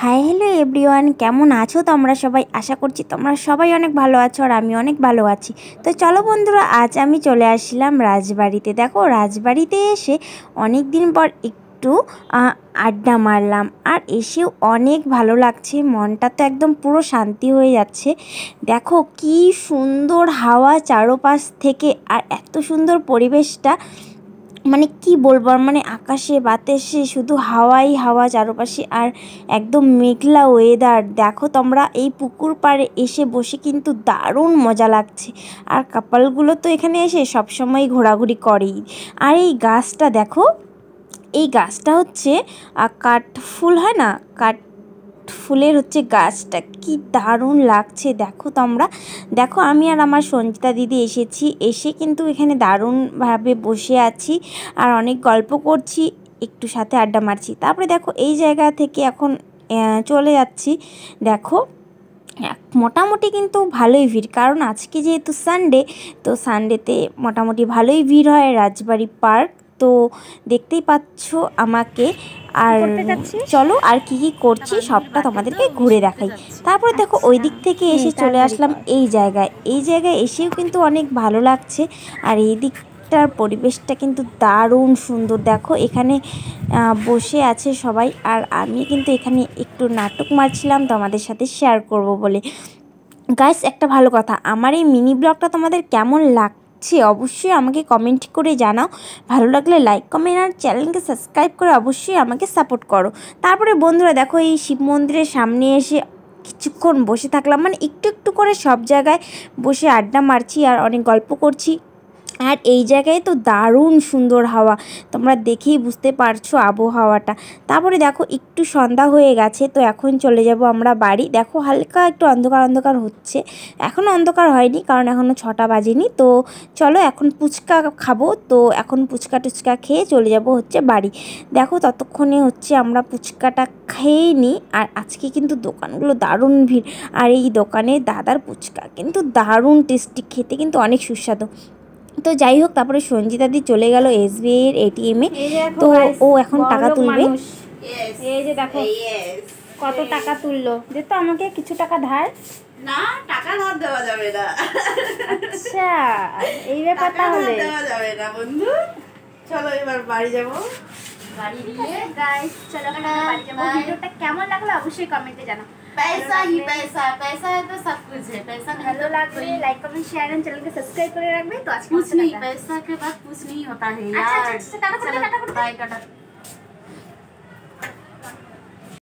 Hi hello everyone, কেমন আছো তোমরা সবাই? আশা করছি তোমরা সবাই অনেক ভালো আছো আর আমি অনেক ভালো আছি। তো চলো বন্ধুরা, আজ আমি চলে আসলাম রাজবাড়িতে। দেখো, রাজবাড়িতে এসে অনেক দিন পর একটু আড্ডা মারলাম আর এসেও অনেক ভালো লাগছে। মনটা তো একদম পুরো শান্তি হয়ে যাচ্ছে। দেখো কি সুন্দর হাওয়া চারপাশ থেকে, আর এত সুন্দর পরিবেশটা, মানে কি বলবো আর, মানে আকাশে বাতাসে শুধু হাওয়াই হাওয়া চারপাশে, আর একদম মেঘলা ওয়েদার। দেখো তোমরা, এই পুকুর পাড়ে এসে বসে কিন্তু দারুণ মজা লাগছে। আর কাপলগুলো তো এখানে এসে সবসময় ঘোরাঘুরি করেই। আর এই গাছটা দেখো, এই গাছটা হচ্ছে কাঠফুল হয় না, ফুলের হচ্ছে গাছটা, কি দারুণ লাগছে। দেখো তোমরা, দেখো আমি আর আমার সঞ্চিতা দিদি এসেছি, এসে কিন্তু এখানে দারুণভাবে বসে আছি আর অনেক গল্প করছি, একটু সাথে আড্ডা মারছি। তারপরে দেখো এই জায়গা থেকে এখন চলে যাচ্ছি। দেখো মোটামুটি কিন্তু ভালোই ভিড়, কারণ আজকে যেহেতু সানডে, তো সানডেতে মোটামুটি ভালোই ভিড় হয় রাজবাড়ি পার্ক। তো দেখতেই পাচ্ছ আমাকে। আর চলো আর কি কি করছি সবটা তোমাদেরকে ঘুরে দেখাই। তারপরে দেখো ওই দিক থেকে এসে চলে আসলাম এই জায়গায়। এই জায়গায় এসেও কিন্তু অনেক ভালো লাগছে। আর এই দিকটার পরিবেশটা কিন্তু দারুণ সুন্দর। দেখো এখানে বসে আছে সবাই, আর আমি কিন্তু এখানে একটু নাটক মারছিলাম তোমাদের সাথে শেয়ার করব বলে। গাইস, একটা ভালো কথা, আমার এই মিনি ব্লগটা তোমাদের কেমন লাগছে অবশ্যই আমাকে কমেন্ট করে জানাও। ভালো লাগলে লাইক কমেন্ট আর চ্যানেলকে সাবস্ক্রাইব করে অবশ্যই আমাকে সাপোর্ট করো। তারপরে বন্ধুরা দেখো, এই শিব মন্দিরের সামনে এসে কিছুক্ষণ বসে থাকলাম, মানে একটু একটু করে সব জায়গায় বসে আড্ডা মারছি আর অনেক গল্প করছি। আর এই জায়গায় তো দারুণ সুন্দর হাওয়া, তোমরা দেখেই বুঝতে পারছো আবহাওয়াটা। তারপরে দেখো একটু সন্ধ্যা হয়ে গেছে, তো এখন চলে যাব আমরা বাড়ি। দেখো হালকা একটু অন্ধকার অন্ধকার হচ্ছে, এখনও অন্ধকার হয়নি কারণ এখনও 6টা বাজেনি। তো চলো এখন ফুচকা খাবো, তো এখন ফুচকা টুচকা খেয়ে চলে যাব হচ্ছে বাড়ি। দেখো ততক্ষণে হচ্ছে আমরা ফুচকাটা খেয়ে নিই। আর আজকে কিন্তু দোকানগুলো দারুণ ভিড়, আর এই দোকানে দাদার ফুচকা কিন্তু দারুণ টেস্টি, খেতে কিন্তু অনেক সুস্বাদু। তো যাই হোক, তারপরে সঞ্জিতা দি চলে গেল এসবিআই এর এটিএমে। তো ও এখন টাকা তুলবে। এই যে দেখো কত টাকা তুললো, দে তো আমাকে কিছু টাকা ধার। না, টাকা ধার দেওয়া যাবে না। আচ্ছা, এই ব্যাপার তাহলে দেওয়া যাবে না বন্ধু। চলো এবার বাড়ি যাব। বাড়ি গিয়ে গাইস চলো আমরা বাড়ি যাব। ভিডিওটা কেমন লাগলো অবশ্যই কমেন্টে জানাও। पैसा ही पैसा, पैसा है तो सब कुछ है। पैसा नहीं ভালো লাগলে লাইক কমেন্ট শেয়ার এন্ড চ্যানেলকে সাবস্ক্রাইব করে রাখবে। তো আজকে कुछ नहीं, पैसा के बाद कुछ नहीं होता है अच्छा यार। अच्छा टाटा चलो टाटा बाय, टाटा।